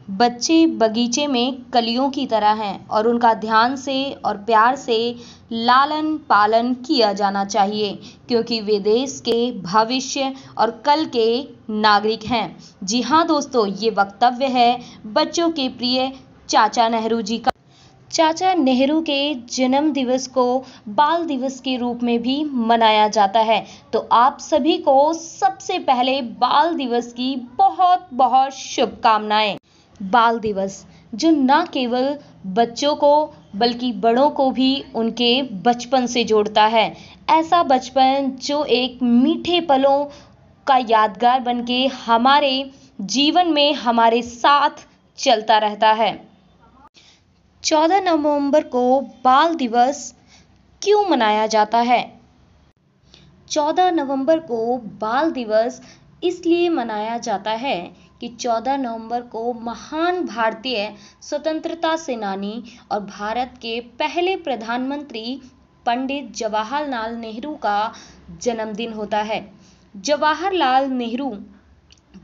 बच्चे बगीचे में कलियों की तरह हैं और उनका ध्यान से और प्यार से लालन पालन किया जाना चाहिए, क्योंकि वे देश के भविष्य और कल के नागरिक हैं। जी हाँ दोस्तों, ये वक्तव्य है बच्चों के प्रिय चाचा नेहरू जी का। चाचा नेहरू के जन्म दिवस को बाल दिवस के रूप में भी मनाया जाता है। तो आप सभी को सबसे पहले बाल दिवस की बहुत बहुत शुभकामनाएं। बाल दिवस जो न केवल बच्चों को बल्कि बड़ों को भी उनके बचपन से जोड़ता है। ऐसा बचपन जो एक मीठे पलों का यादगार बनके हमारे जीवन में हमारे साथ चलता रहता है। 14 नवंबर को बाल दिवस क्यों मनाया जाता है? 14 नवंबर को बाल दिवस इसलिए मनाया जाता है कि 14 नवंबर को महान भारतीय स्वतंत्रता सेनानी और भारत के पहले प्रधानमंत्री पंडित जवाहरलाल नेहरू का जन्मदिन होता है। जवाहरलाल नेहरू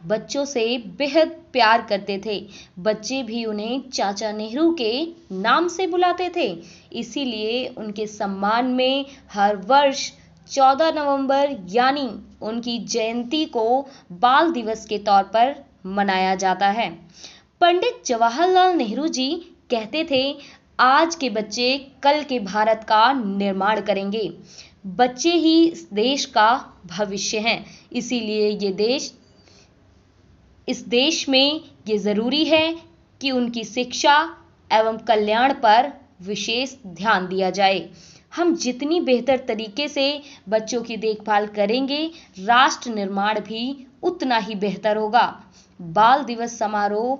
बच्चों से बेहद प्यार करते थे। बच्चे भी उन्हें चाचा नेहरू के नाम से बुलाते थे। इसीलिए उनके सम्मान में हर वर्ष 14 नवंबर यानी उनकी जयंती को बाल दिवस के तौर पर मनाया जाता है। पंडित जवाहरलाल नेहरू जी कहते थे, आज के बच्चे कल के भारत का निर्माण करेंगे। बच्चे ही इस देश का भविष्य हैं। इसीलिए इस देश में ये जरूरी है कि उनकी शिक्षा एवं कल्याण पर विशेष ध्यान दिया जाए। हम जितनी बेहतर तरीके से बच्चों की देखभाल करेंगे, राष्ट्र निर्माण भी उतना ही बेहतर होगा। बाल दिवस समारोह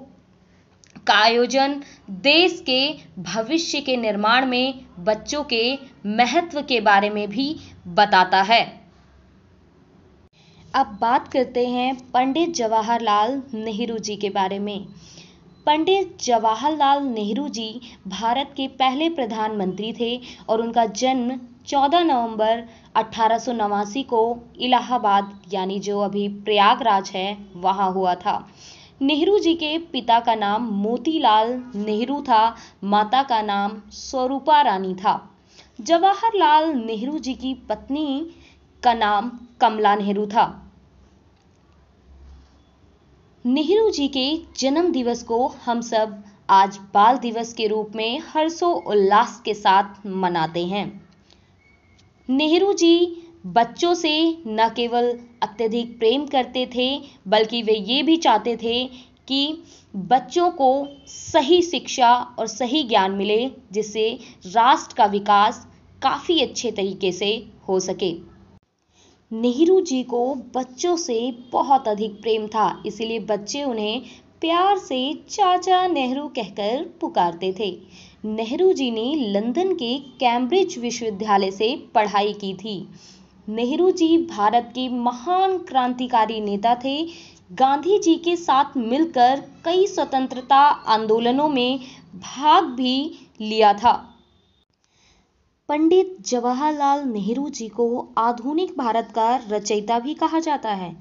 का आयोजन देश के भविष्य के निर्माण में बच्चों के महत्व के बारे में भी बताता है। अब बात करते हैं पंडित जवाहरलाल नेहरू जी के बारे में। पंडित जवाहरलाल नेहरू जी भारत के पहले प्रधानमंत्री थे और उनका जन्म 14 नवंबर 1889 को इलाहाबाद यानी जो अभी प्रयागराज है वहां हुआ था। नेहरू जी के पिता का नाम मोतीलाल नेहरू था, माता का नाम स्वरूपा रानी था। जवाहरलाल नेहरू जी की पत्नी का नाम कमला नेहरू था। नेहरू जी के जन्म दिवस को हम सब आज बाल दिवस के रूप में हर्षोल्लास के साथ मनाते हैं। नेहरू जी बच्चों से न केवल अत्यधिक प्रेम करते थे, बल्कि वे ये भी चाहते थे कि बच्चों को सही शिक्षा और सही ज्ञान मिले, जिससे राष्ट्र का विकास काफी अच्छे तरीके से हो सके। नेहरू जी को बच्चों से बहुत अधिक प्रेम था, इसीलिए बच्चे उन्हें प्यार से चाचा नेहरू कहकर पुकारते थे। नेहरू जी ने लंदन के कैम्ब्रिज विश्वविद्यालय से पढ़ाई की थी। नेहरू जी भारत के महान क्रांतिकारी नेता थे। गांधी जी के साथ मिलकर कई स्वतंत्रता आंदोलनों में भाग भी लिया था। पंडित जवाहरलाल नेहरू जी को आधुनिक भारत का रचयिता भी कहा जाता है।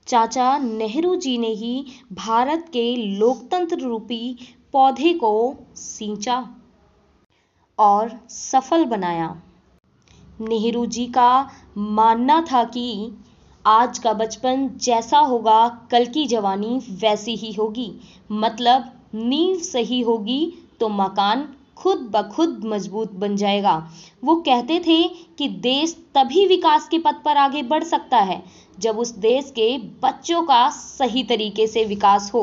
चाचा नेहरू जी ने ही भारत के लोकतंत्र रूपी पौधे को सींचा और सफल बनाया। नेहरू जी का मानना था कि आज का बचपन जैसा होगा, कल की जवानी वैसी ही होगी। मतलब नींव सही होगी तो मकान खुद ब खुद मजबूत बन जाएगा। वो कहते थे कि देश तभी विकास के पथ पर आगे बढ़ सकता है जब उस देश के बच्चों का सही तरीके से विकास हो।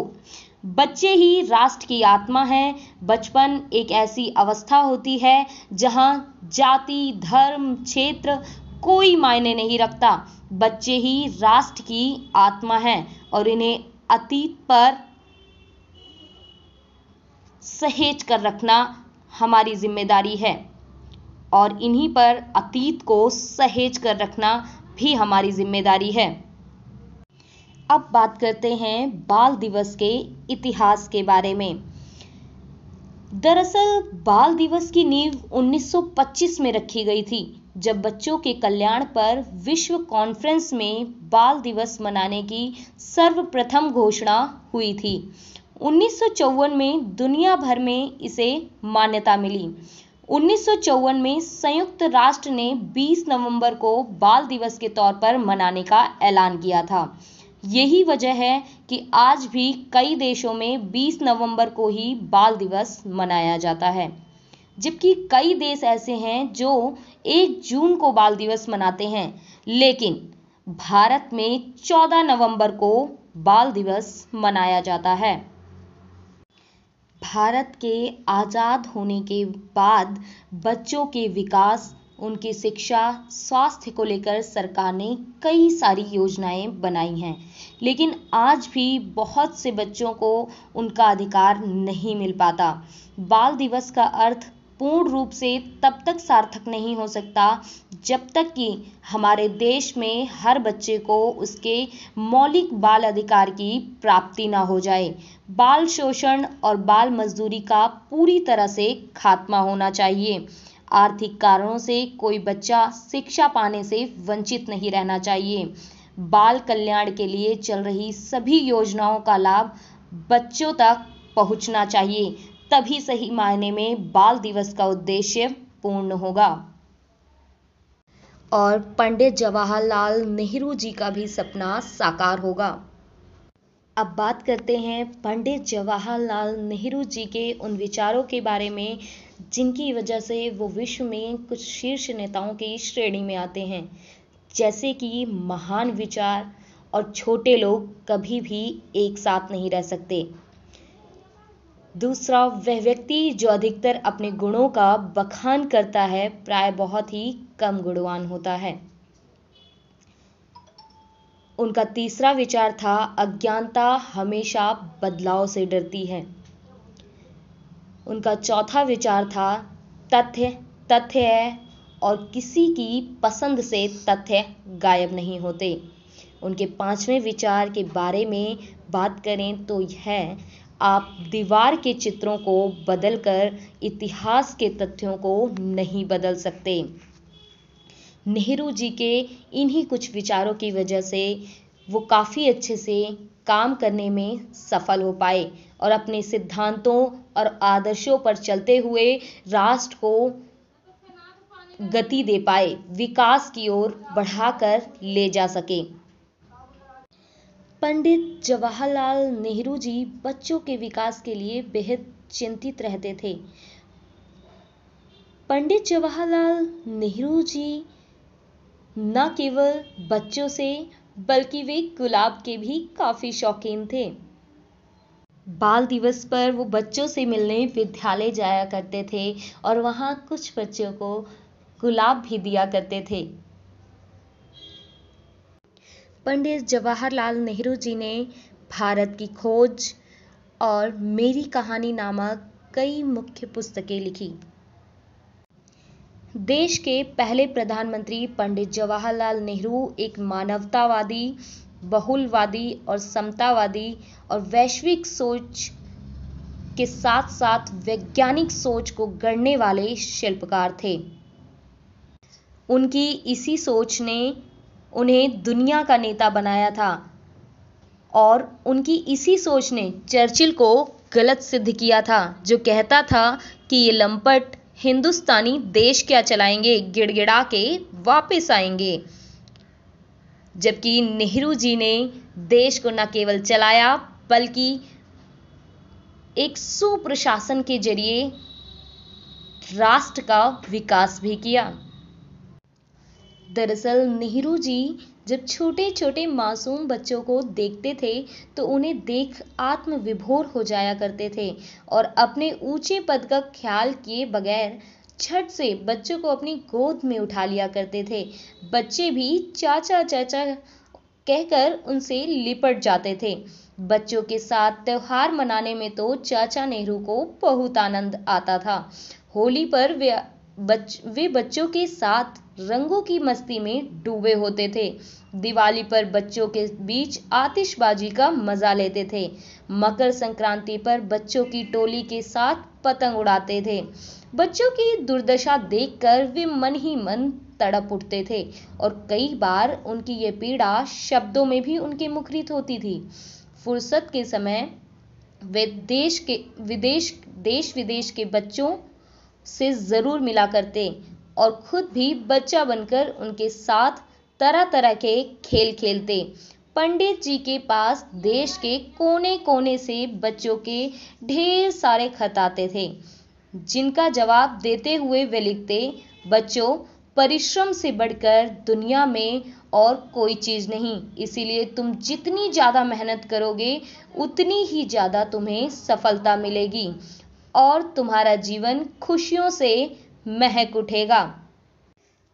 बच्चे ही राष्ट्र की आत्मा हैं। बचपन एक ऐसी अवस्था होती है जहां जाति, धर्म, क्षेत्र कोई मायने नहीं रखता। बच्चे ही राष्ट्र की आत्मा हैं और इन्हें अतीत पर सहेज कर रखना हमारी जिम्मेदारी है और इन्हीं पर अतीत को सहेज कर रखना भी हमारी जिम्मेदारी है। अब बात करते हैं बाल दिवस के इतिहास के बारे में। दरअसल बाल दिवस की नींव 1925 में रखी गई थी, जब बच्चों के कल्याण पर विश्व कॉन्फ्रेंस में बाल दिवस मनाने की सर्वप्रथम घोषणा हुई थी। 1954 में दुनिया भर में इसे मान्यता मिली। 1954 में संयुक्त राष्ट्र ने 20 नवंबर को बाल दिवस के तौर पर मनाने का ऐलान किया था। यही वजह है कि आज भी कई देशों में 20 नवंबर को ही बाल दिवस मनाया जाता है, जबकि कई देश ऐसे हैं जो 1 जून को बाल दिवस मनाते हैं, लेकिन भारत में 14 नवंबर को बाल दिवस मनाया जाता है। भारत के आज़ाद होने के बाद बच्चों के विकास, उनकी शिक्षा, स्वास्थ्य को लेकर सरकार ने कई सारी योजनाएं बनाई हैं, लेकिन आज भी बहुत से बच्चों को उनका अधिकार नहीं मिल पाता। बाल दिवस का अर्थ पूर्ण रूप से तब तक सार्थक नहीं हो सकता जब तक कि हमारे देश में हर बच्चे को उसके मौलिक बाल अधिकार की प्राप्ति ना हो जाए। बाल शोषण और बाल मजदूरी का पूरी तरह से खात्मा होना चाहिए। आर्थिक कारणों से कोई बच्चा शिक्षा पाने से वंचित नहीं रहना चाहिए। बाल कल्याण के लिए चल रही सभी योजनाओं का लाभ बच्चों तक पहुंचना चाहिए, तभी सही मायने में बाल दिवस का उद्देश्य पूर्ण होगा। और पंडित जवाहरलाल नेहरू जी का भी सपना साकार होगा। अब बात करते हैं पंडित जवाहरलाल नेहरू जी के उन विचारों के बारे में जिनकी वजह से वो विश्व में कुछ शीर्ष नेताओं की श्रेणी में आते हैं, जैसे कि महान विचार और छोटे लोग कभी भी एक साथ नहीं रह सकते। दूसरा, वह व्यक्ति जो अधिकतर अपने गुणों का बखान करता है प्राय बहुत ही कम गुणवान होता है। उनका तीसरा विचार था, अज्ञानता हमेशा बदलाव से डरती है। उनका चौथा विचार था, तथ्य तथ्य है और किसी की पसंद से तथ्य गायब नहीं होते। उनके पांचवें विचार के बारे में बात करें तो यह, आप दीवार के चित्रों को बदलकर इतिहास के तथ्यों को नहीं बदल सकते। नेहरू जी के इन्हीं कुछ विचारों की वजह से वो काफ़ी अच्छे से काम करने में सफल हो पाए और अपने सिद्धांतों और आदर्शों पर चलते हुए राष्ट्र को गति दे पाए, विकास की ओर बढ़ाकर ले जा सके। पंडित जवाहरलाल नेहरू जी बच्चों के विकास के लिए बेहद चिंतित रहते थे। पंडित जवाहरलाल नेहरू जी न केवल बच्चों से बल्कि वे गुलाब के भी काफी शौकीन थे। बाल दिवस पर वो बच्चों से मिलने विद्यालय जाया करते थे और वहाँ कुछ बच्चों को गुलाब भी दिया करते थे। पंडित जवाहरलाल नेहरू जी ने भारत की खोज और मेरी कहानी नामक कई मुख्य पुस्तकें लिखी। देश के पहले प्रधानमंत्री पंडित जवाहरलाल नेहरू एक मानवतावादी, बहुलवादी और समतावादी और वैश्विक सोच के साथ साथ वैज्ञानिक सोच को गढ़ने वाले शिल्पकार थे। उनकी इसी सोच ने उन्हें दुनिया का नेता बनाया था और उनकी इसी सोच ने चर्चिल को गलत सिद्ध किया था, जो कहता था कि ये लंपट हिंदुस्तानी देश क्या चलाएंगे, गिड़गिड़ा के वापस आएंगे। जबकि नेहरू जी ने देश को न केवल चलाया बल्कि एक सुप्रशासन के जरिए राष्ट्र का विकास भी किया। दरअसल नेहरू जी जब छोटे छोटे मासूम बच्चों को देखते थे तो उन्हें देख आत्मविभोर हो जाया करते थे और अपने ऊंचे पद का ख्याल किए बगैर झट से बच्चों को अपनी गोद में उठा लिया करते थे। बच्चे भी चाचा चाचा कहकर उनसे लिपट जाते थे। बच्चों के साथ त्योहार मनाने में तो चाचा नेहरू को बहुत आनंद आता था। होली पर वे बच्चों के साथ रंगों की मस्ती में डूबे होते थे। दिवाली पर बच्चों के बीच आतिशबाजी का मजा लेते थे। मकर संक्रांति पर बच्चों की टोली के साथ पतंग उड़ाते थे। बच्चों की दुर्दशा देखकर वे मन ही मन तड़प उठते थे और कई बार उनकी ये पीड़ा शब्दों में भी उनके मुखरित होती थी। फुर्सत के समय वे देश विदेश के बच्चों से जरूर मिला करते और खुद भी बच्चा बनकर उनके साथ तरह तरह के खेल खेलते। पंडित जी के पास देश के कोने कोने से बच्चों के ढेर सारे खत आते थे, जिनका जवाब देते हुए वे लिखते, बच्चों, परिश्रम से बढ़कर दुनिया में और कोई चीज नहीं, इसीलिए तुम जितनी ज्यादा मेहनत करोगे उतनी ही ज्यादा तुम्हें सफलता मिलेगी और तुम्हारा जीवन खुशियों से महक उठेगा।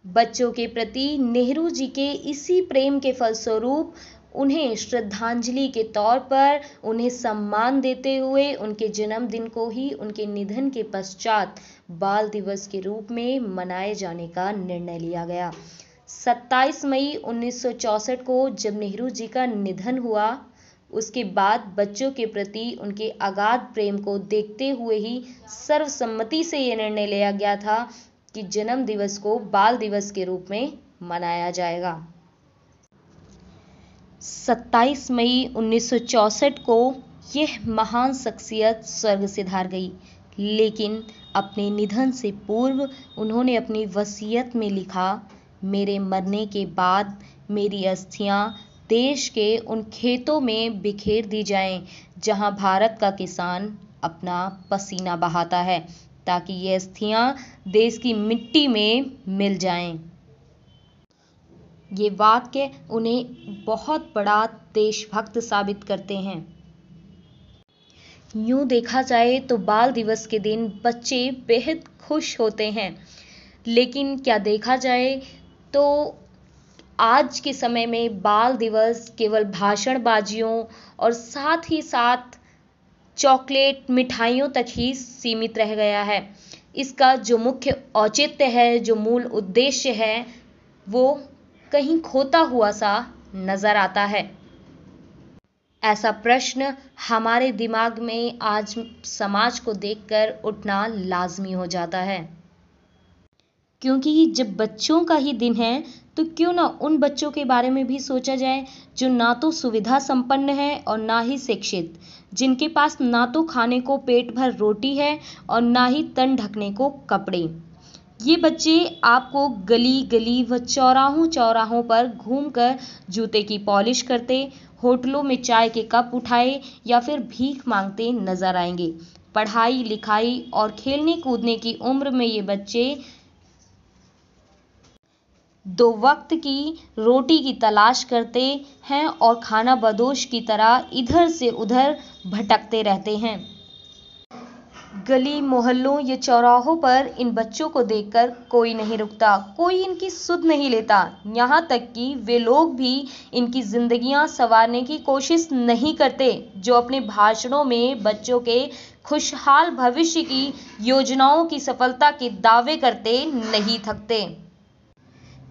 बच्चों के प्रति नेहरू जी के इसी प्रेम के फलस्वरूप उन्हें श्रद्धांजलि के तौर पर उन्हें सम्मान देते हुए उनके जन्मदिन को ही उनके निधन के पश्चात बाल दिवस के रूप में मनाए जाने का निर्णय लिया गया। 27 मई 1964 को जब नेहरू जी का निधन हुआ, उसके बाद बच्चों के प्रति उनके अगाध प्रेम को देखते हुए ही सर्वसम्मति से यह निर्णय लिया गया था कि जन्म दिवस को बाल दिवस के रूप में मनाया जाएगा। 27 मई 1964 को यह महान शख्सियत स्वर्ग से धार गई, लेकिन अपने निधन से पूर्व उन्होंने अपनी वसीयत में लिखा, मेरे मरने के बाद मेरी अस्थियां देश के उन खेतों में बिखेर दी जाएं जहां भारत का किसान अपना पसीना बहाता है, ताकि ये अस्थियां देश की मिट्टी में मिल जाएं। ये वाक्य उन्हें बहुत बड़ा देशभक्त साबित करते हैं। यूं देखा जाए तो बाल दिवस के दिन बच्चे बेहद खुश होते हैं, लेकिन क्या देखा जाए तो आज के समय में बाल दिवस केवल भाषणबाजियों और साथ ही साथ चॉकलेट, मिठाइयों तक ही सीमित रह गया है। इसका जो मुख्य औचित्य है, जो मूल उद्देश्य है, वो कहीं खोता हुआ सा नजर आता है। ऐसा प्रश्न हमारे दिमाग में आज समाज को देखकर उठना लाजमी हो जाता है, क्योंकि जब बच्चों का ही दिन है तो क्यों ना उन बच्चों के बारे में भी सोचा जाए जो ना तो सुविधा संपन्न है और ना ही शिक्षित, जिनके पास ना तो खाने को पेट भर रोटी है और ना ही तन ढकने को कपड़े। ये बच्चे आपको गली गली व चौराहों चौराहों पर घूमकर जूते की पॉलिश करते, होटलों में चाय के कप उठाए या फिर भीख मांगते नजर आएंगे। पढ़ाई लिखाई और खेलने कूदने की उम्र में ये बच्चे दो वक्त की रोटी की तलाश करते हैं और खाना बदोश की तरह इधर से उधर भटकते रहते हैं। गली मोहल्लों या चौराहों पर इन बच्चों को देखकर कोई नहीं रुकता, कोई इनकी सुध नहीं लेता, यहाँ तक कि वे लोग भी इनकी जिंदगियां संवारने की कोशिश नहीं करते, जो अपने भाषणों में बच्चों के खुशहाल भविष्य की योजनाओं की सफलता के दावे करते नहीं थकते।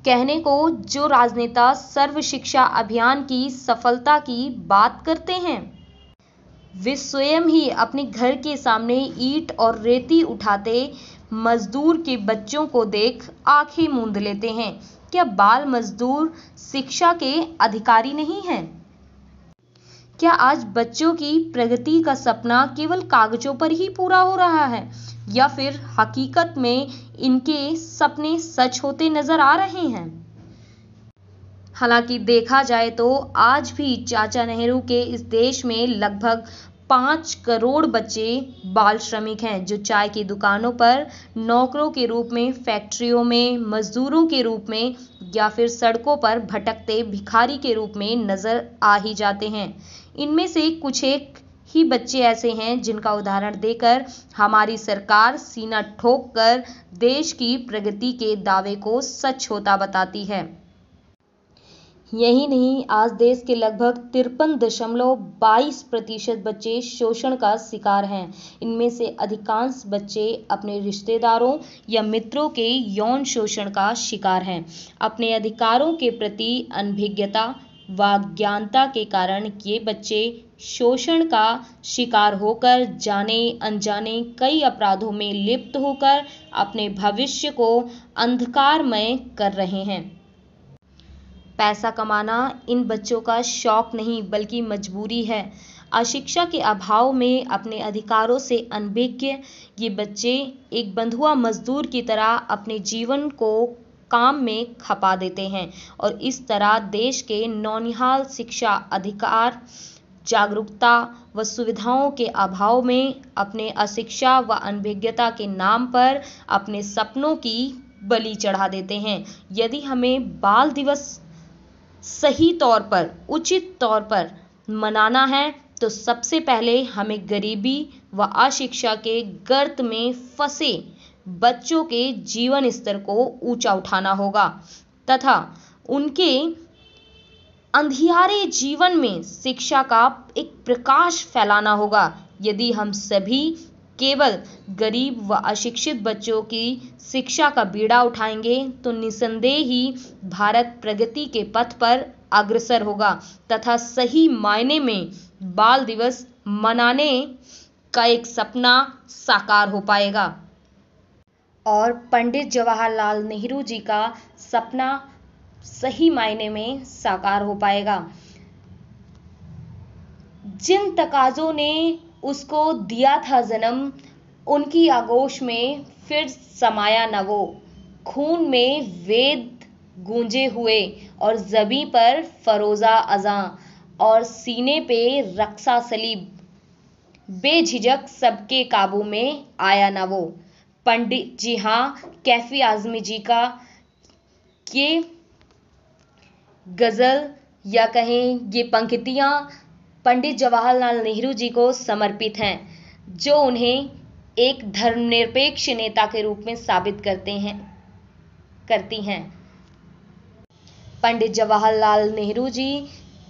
कहने को जो राजनेता सर्व शिक्षा अभियान की सफलता की बात करते हैं, वे स्वयं ही अपने घर के सामने ईंट और रेती उठाते मजदूर के बच्चों को देख आंखें मूंद लेते हैं। क्या बाल मजदूर शिक्षा के अधिकारी नहीं हैं? क्या आज बच्चों की प्रगति का सपना केवल कागजों पर ही पूरा हो रहा है, या फिर हकीकत में इनके सपने सच होते नजर आ रहे हैं? हालांकि देखा जाए तो आज भी चाचा नेहरू के इस देश में लगभग 5 करोड़ बच्चे बाल श्रमिक हैं, जो चाय की दुकानों पर नौकरों के रूप में, फैक्ट्रियों में मजदूरों के रूप में या फिर सड़कों पर भटकते भिखारी के रूप में नजर आ ही जाते हैं। इनमें से कुछ एक ही बच्चे ऐसे हैं जिनका उदाहरण देकर हमारी सरकार सीना ठोक कर देश की प्रगति के दावे को सच होता बताती है। यही नहीं, आज देश के लगभग 53.22% बच्चे शोषण का शिकार हैं। इनमें से अधिकांश बच्चे अपने रिश्तेदारों या मित्रों के यौन शोषण का शिकार हैं। अपने अधिकारों के प्रति अनभिज्ञता व अज्ञानता के कारण ये बच्चे शोषण का शिकार होकर जाने अनजाने कई अपराधों में लिप्त होकर अपने भविष्य को अंधकारमय कर रहे हैं। पैसा कमाना इन बच्चों का शौक नहीं बल्कि मजबूरी है। अशिक्षा के अभाव में अपने अधिकारों से अनभिज्ञ ये बच्चे एक बंधुआ मजदूर की तरह अपने जीवन को काम में खपा देते हैं और इस तरह देश के नौनिहाल शिक्षा, अधिकार, जागरूकता व सुविधाओं के अभाव में अपने अशिक्षा व अनभिज्ञता के नाम पर अपने सपनों की बलि चढ़ा देते हैं। यदि हमें बाल दिवस सही तौर पर, उचित तौर पर मनाना है तो सबसे पहले हमें गरीबी व अशिक्षा के गर्त में फंसे बच्चों के जीवन स्तर को ऊंचा उठाना होगा तथा उनके अंधियारे जीवन में शिक्षा का एक प्रकाश फैलाना होगा। यदि हम सभी केवल गरीब व अशिक्षित बच्चों की शिक्षा का बीड़ा उठाएंगे तो निसंदेह ही भारत प्रगति के पथ पर अग्रसर होगा तथा सही मायने में बाल दिवस मनाने का एक सपना साकार हो पाएगा और पंडित जवाहरलाल नेहरू जी का सपना सही मायने में साकार हो पाएगा। जिन तकाजों ने उसको दिया था जन्म, उनकी आगोश में फिर समाया न वो। खून में वेद गूंजे हुए और ज़बी पर फरोजा अज़ां और सीने पे रक्सा सलीब, बेझिझक सबके काबू में आया न वो। पंडित जी हाँ, कैफी आज़मी जी का ये गज़ल या कहें ये पंक्तियाँ पंडित जवाहरलाल नेहरू जी को समर्पित हैं, जो उन्हें एक धर्मनिरपेक्ष नेता के रूप में साबित करती हैं। पंडित जवाहरलाल नेहरू जी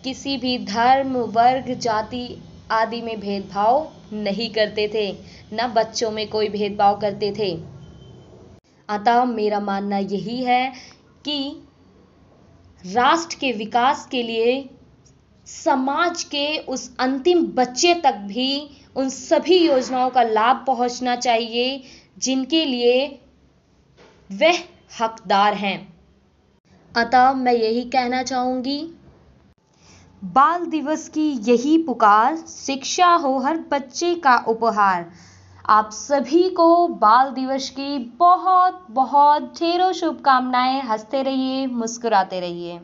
किसी भी धर्म, वर्ग, जाति आदि में भेदभाव नहीं करते थे, न बच्चों में कोई भेदभाव करते थे। अतः मेरा मानना यही है कि राष्ट्र के विकास के लिए समाज के उस अंतिम बच्चे तक भी उन सभी योजनाओं का लाभ पहुंचना चाहिए जिनके लिए वह हकदार हैं। अतः मैं यही कहना चाहूंगी, बाल दिवस की यही पुकार, शिक्षा हो हर बच्चे का उपहार। आप सभी को बाल दिवस की बहुत बहुत ढेरों शुभकामनाएं। हंसते रहिए, मुस्कुराते रहिए।